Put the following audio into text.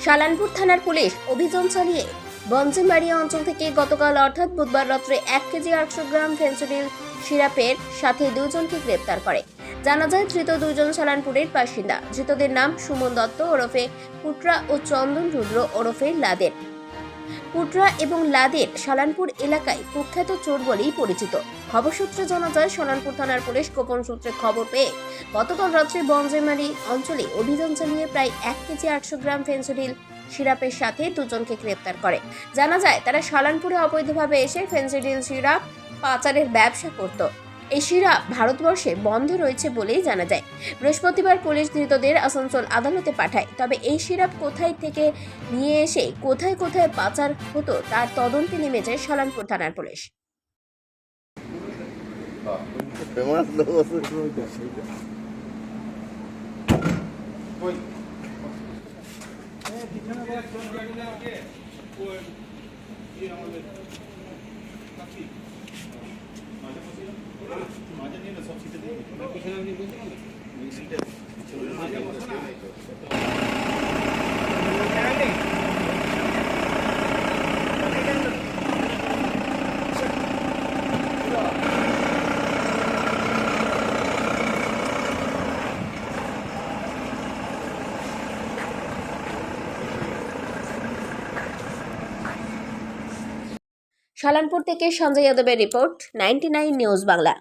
শালানপুর থানার পুলিশ অভিযান চালিয়ে বঞ্জেমারিয়া অঞ্চল থেকে গতকাল অর্থাৎ বুধবার রাত্রে 1 কেজি 800 গ্রাম ফেন্সিডিল সিরাপের সাথে দুজনকে গ্রেপ্তার করে। জানা যায় ধৃত দুজন শালানপুরের বাসিন্দা। ধৃতদের নাম সুমন দত্ত ওরফে পুটরা ও চন্দন রুদ্র ওরফে লাদেন। পুটরা এবং লাদেন শালানপুর এলাকায় কুখ্যাত চোর বলেই পরিচিত। খবর সূত্রে জানা যায় শালানপুর থানার পুলিশ গোপন সূত্রে খবর পেয়ে গতকাল রাত্রে বঞ্জেমারি অঞ্চলে অভিযান চালিয়ে প্রায় 1 কেজি 800 গ্রাম ফেন্সিডিল সিরাপের সাথে দুজনকে গ্রেপ্তার করে। জানা যায় তারা শালানপুরে অবৈধভাবে এসে ফেন্সিডিল সিরাপ পাচারের ব্যবসা করত। এই সিরাপ ভারতবর্ষে বন্ধ রয়েছে বলেই জানা যায়। বৃহস্পতিবার পুলিশ ধৃতদের আসানসোল আদালতে পাঠায়। তবে এই সিরাপ কোথায় থেকে নিয়ে এসে কোথায় কোথায় পাচার হতো তার তদন্তে নেমেছে শালানপুর থানার পুলিশ। শালানপুর থেকে সঞ্জয় যাদবের রিপোর্ট, 99 নিউজ বাংলা।